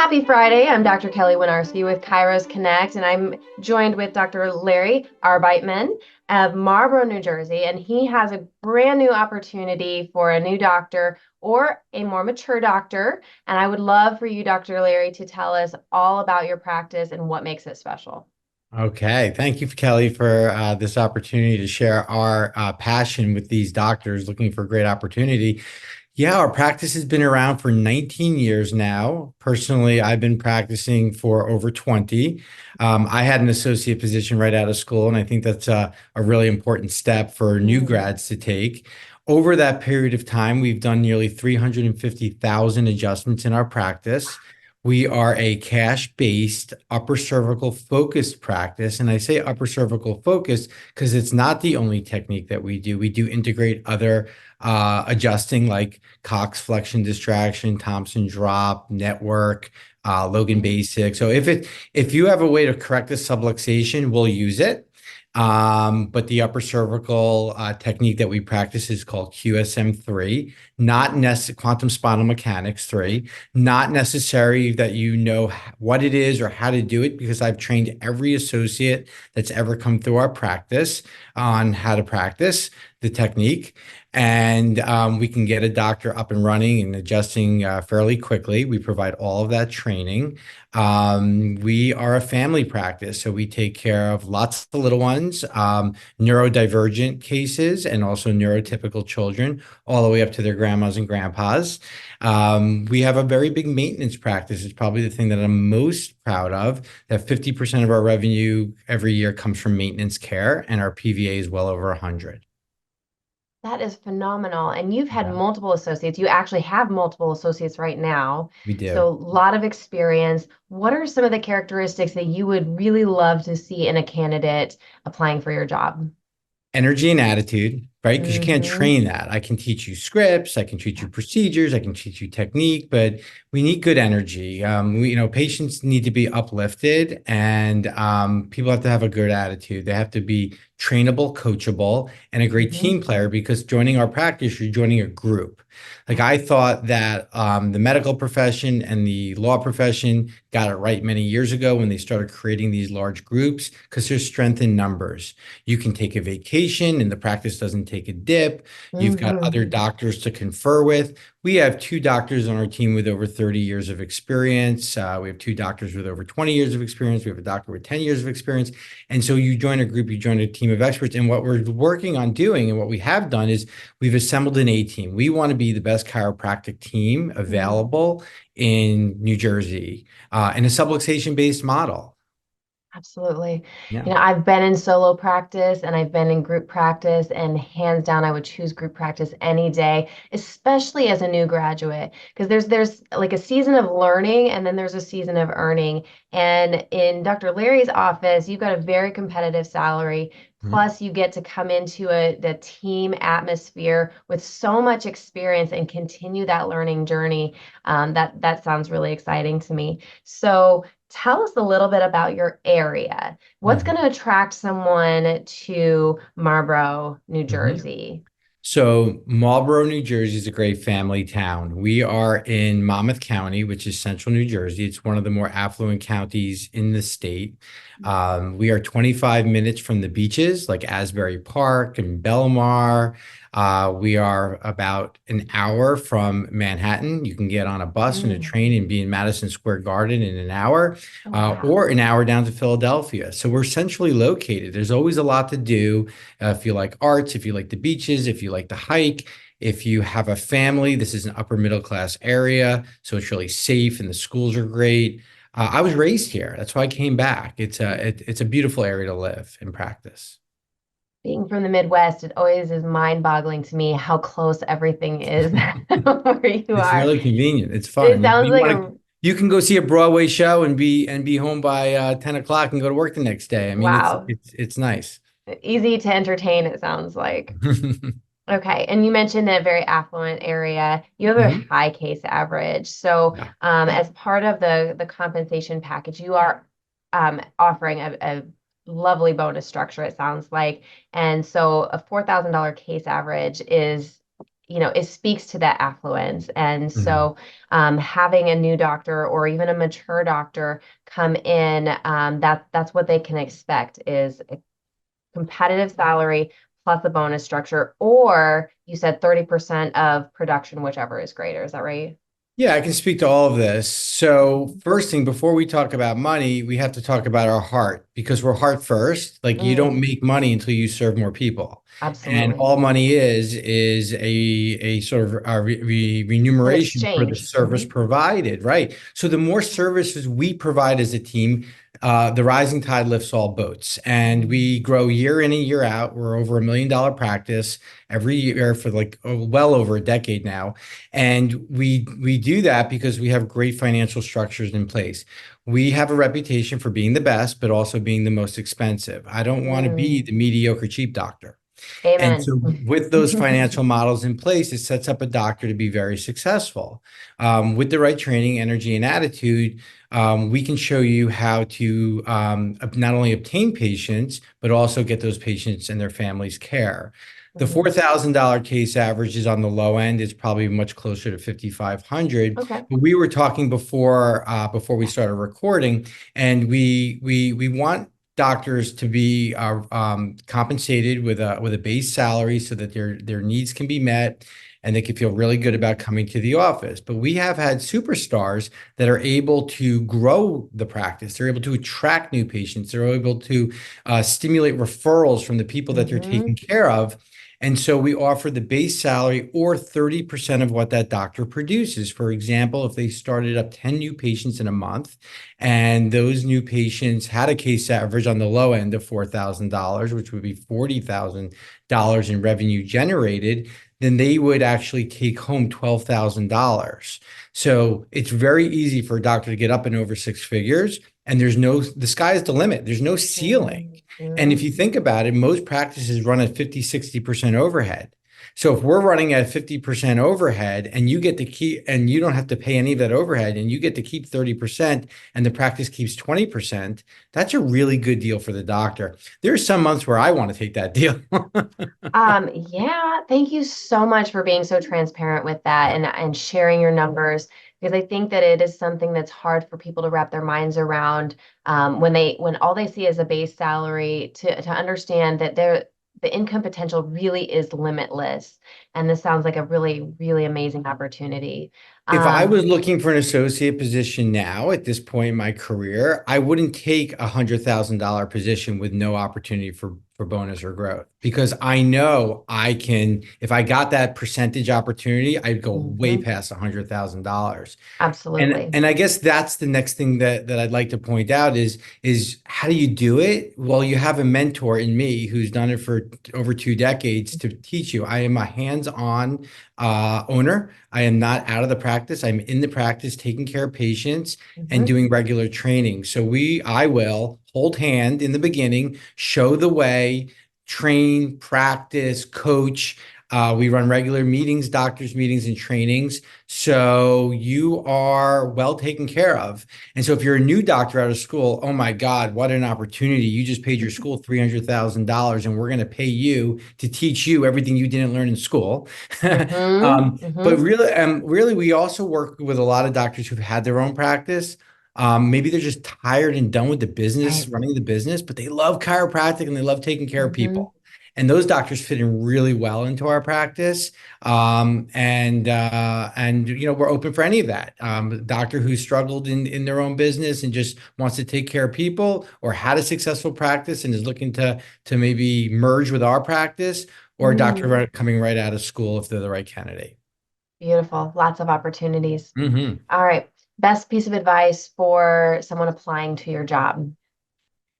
Happy Friday. I'm Dr. Kelly Winarski with Kairos Connect, and I'm joined with Dr. Larry Arbeitman of Marlborough, New Jersey. And he has a brand new opportunity for a new doctor or a more mature doctor. And I would love for you, Dr. Larry, to tell us all about your practice and what makes it special. Okay, thank you, Kelly, for this opportunity to share our passion with these doctors looking for great opportunity. Yeah, our practice has been around for 19 years now. Personally, I've been practicing for over 20. I had an associate position right out of school, and I think that's a really important step for new Mm. grads to take. Over that period of time, we've done nearly 350,000 adjustments in our practice. We are a cash-based upper cervical focused practice. And I say upper cervical focused because it's not the only technique that we do. We do integrate other adjusting like Cox flexion distraction, Thompson drop, network, Logan Mm. basic. So if you have a way to correct the subluxation, we'll use it. But the upper cervical technique that we practice is called QSM3, not quantum spinal mechanics 3, not necessary that you know what it is or how to do it, because I've trained every associate that's ever come through our practice on how to practice the technique. And we can get a doctor up and running and adjusting fairly quickly. We provide all of that training. We are a family practice, so we take care of lots of little ones, neurodivergent cases, and also neurotypical children, all the way up to their grandmas and grandpas. We have a very big maintenance practice. It's probably the thing that I'm most proud of, that 50% of our revenue every year comes from maintenance care, and our PVA is well over 100. That is phenomenal. And you've had Yeah, multiple associates. You actually have multiple associates right now. we do. So, a lot of experience. What are some of the characteristics that you would really love to see in a candidate applying for your job? Energy and attitude, right? Because you can't Mm-hmm. train that. I can teach you scripts, I can teach you procedures, I can teach you technique, but we need good energy. Patients need to be uplifted, and people have to have a good attitude. They have to be trainable, coachable, and a great Mm-hmm. team player, because joining our practice, you're joining a group. Like, I thought that the medical profession and the law profession got it right many years ago when they started creating these large groups, because there's strength in numbers. You can take a vacation and the practice doesn't take a dip. You've got Mm-hmm. other doctors to confer with. We have two doctors on our team with over 30 years of experience. We have two doctors with over 20 years of experience. We have a doctor with 10 years of experience. And so you join a group, you join a team of experts. And what we're working on doing and what we have done is we've assembled an A team. We want to be the best chiropractic team Mm-hmm. available in New Jersey, in a subluxation based model. Absolutely. Yeah. I've been in solo practice and I've been in group practice, and hands down, I would choose group practice any day, especially as a new graduate, because there's like a season of learning and then there's a season of earning. And in Dr. Larry's office, you've got a very competitive salary. Mhm. Plus, you get to come into the team atmosphere with so much experience and continue that learning journey. That sounds really exciting to me. So, tell us a little bit about your area. What's going Mhm. to attract someone to Marlborough, New Mhm. Jersey? So Marlborough, New Jersey is a great family town. We are in Monmouth County, which is central New Jersey. It's one of the more affluent counties in the state. We are 25 minutes from the beaches like Asbury Park and Belmar. We are about an hour from Manhattan. You can get on a bus and a Mm. train and be in Madison Square Garden in an hour, Oh, wow. or an hour down to Philadelphia. So we're centrally located. There's always a lot to do. If you like arts, if you like the beaches, if you like to hike, if you have a family, this is an upper middle class area, so it's really safe and the schools are great. I was raised here. That's why I came back. It's a beautiful area to live and practice. Being from the Midwest, it always is mind-boggling to me how close everything is where you It's are. really convenient. It's It fun. sounds like a You can go see a Broadway show and be home by 10 o'clock and go to work the next day. I mean, wow, it's nice. easy to entertain, it sounds like. Okay, and you mentioned a very affluent area. You have a Mhm. high case average. So, Yeah. as part of the compensation package, you are offering a lovely bonus structure, it sounds like. And so, a $4,000 case average is it speaks to that affluence. And Mhm. so having a new doctor or even a mature doctor come in, that's what they can expect is a competitive salary plus a bonus structure, or you said 30% of production, whichever is greater. Is that right? Yeah, I can speak to all of this. So, first thing, before we talk about money, we have to talk about our heart because we're heart first. Like, you don't Mm, make money until you serve more people. And absolutely. all money is a sort of An remuneration for the exchange. service provided, right? So, the more services we provide as a team, the rising tide lifts all boats. And Mm, we grow year in and year out. We're over $1 million practice every year for like well over a decade now. And we do that because we have great financial structures in place. We have a reputation for being the best, but also being the most expensive. I don't want to be mm. the mediocre cheap doctor. And Amen. so, with those financial models in place, it sets up a doctor to be very successful. With the right training, energy, and attitude, we can show you how to not only obtain patients, but also get those patients and their families care. The Mhm. $4,000 case average is on the low end. It's probably much closer to 5,500. Okay. But we were talking before we started recording, and we want doctors to be compensated with a base salary so that their needs can be met and they can feel really good about coming to the office. But we have had superstars that are able to grow the practice. They're able to attract new patients. They're able to stimulate referrals from the people that they're taking Hmm. care of. And so we offer the base salary or 30% of what that doctor produces. For example, if they started up 10 new patients in a month, and those new patients had a case average on the low end of $4,000, which would be $40,000 in revenue generated, then they would actually take home $12,000. So it's very easy for a doctor to get up and over six figures. And the sky is the limit. There's no ceiling. And if Hmm. you think about it, most practices run at 50, 60% overhead. So if we're running at 50% overhead and you get to keep, and you don't have to pay any of that overhead and you get to keep 30% and the practice keeps 20%, that's a really good deal for the doctor. There are some months where I want to take that deal. Yeah, thank you so much for being so transparent with that and sharing your numbers because I think that it is something that's hard for people to wrap their minds around when all they see is a base salary to understand that the income potential really is limitless. And this sounds like a really, really amazing opportunity. If I Um, was looking for an associate position now at this point in my career, I wouldn't take $100,000 position with no opportunity for bonus or growth because I know I can, if I got that percentage opportunity, I'd go way mhm, past $100,000. And absolutely. and I guess that's the next thing that I'd like to point out is how do you do it? Well, you have a mentor in me who's done it for over 2 decades to teach you. I am a hands-on owner. I am not out of the practice. I'm in the practice, taking care of patients and Mhm, doing regular training. So I will hold hand in the beginning, show the way, train, practice, coach. We run regular meetings, doctors' meetings, and trainings. So you are well taken care of. And so if you're a new doctor out of school, oh my God, what an opportunity. You just paid your school $300,000 and we're going to pay you to teach you everything you didn't learn in school. mhm, But mhm. really, we also work with a lot of doctors who've had their own practice. Maybe they're just tired and done with the business, Right. running the business, but they love chiropractic and they love taking care of Mhm. people. And those doctors fit in really well into our practice. And we're open for any of that. A doctor who struggled in their own business and just wants to take care of people, or had a successful practice and is looking to maybe merge with our practice, or a doctor Mm. coming right out of school if they're the right candidate. Beautiful. Lots of opportunities. Mhm. All right. Best piece of advice for someone applying to your job.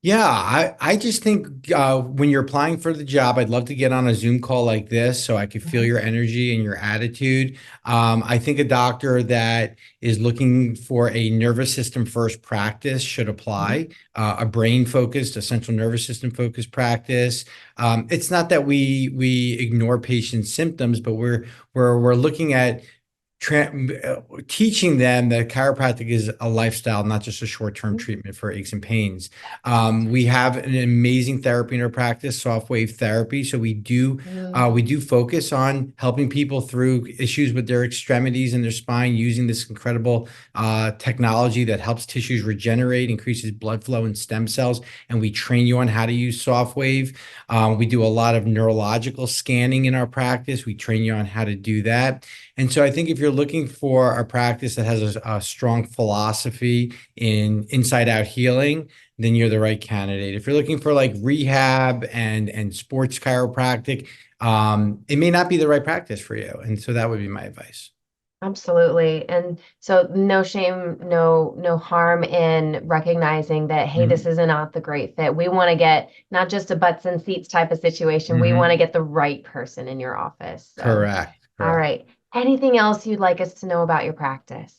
Yeah, I just think when you're applying for the job, I'd love to get on a Zoom call like this so I could feel Mhm, your energy and your attitude. I think a doctor that is looking for a nervous system first practice should mhm, apply. A brain focused, a central nervous system focused practice. It's not that we ignore patients' symptoms, but we're looking at teaching them that chiropractic is a lifestyle, not just a short-term treatment for aches and pains. We have an amazing therapy in our practice, soft wave therapy. So Mm, we do focus on helping people through issues with their extremities and their spine using this incredible technology that helps tissues regenerate, increases blood flow and stem cells. And we train you on how to use soft wave. We do a lot of neurological scanning in our practice. We train you on how to do that. And so I think if you're looking for a practice that has a strong philosophy in inside out healing, then you're the right candidate. If you're looking for like rehab and sports chiropractic, it may not be the right practice for you. And so that would be my advice. absolutely. And so no shame, no harm in recognizing that, hey, this Hmm. is not the great fit. We want to get not just a butts and seats type of situation. We want to Hmm. get the right person in your office. So, Correct. all Correct. right. Anything else you'd like us to know about your practice?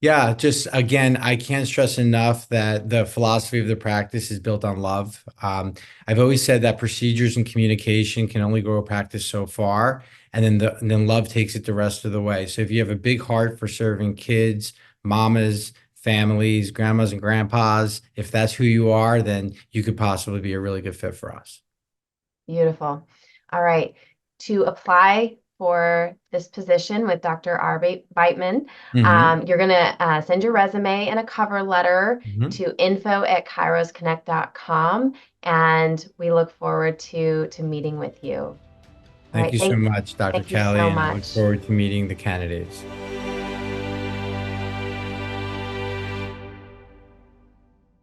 Yeah, just again, I can't stress enough that the philosophy of the practice is built on love. I've always said that procedures and communication can only grow a practice so far, and then love takes it the rest of the way. So if you have a big heart for serving kids, mamas, families, grandmas and grandpas, if that's who you are, then you could possibly be a really good fit for us. Beautiful. All right. To apply for this position with Dr. Arbeitman, Hmm. you're going to send your resume and a cover letter Hmm. to info@kairosconnect.com, and we look forward to meeting with you. All Thank right. you so much, Dr. Thank you Kelly, so and I look much. forward to meeting the candidates.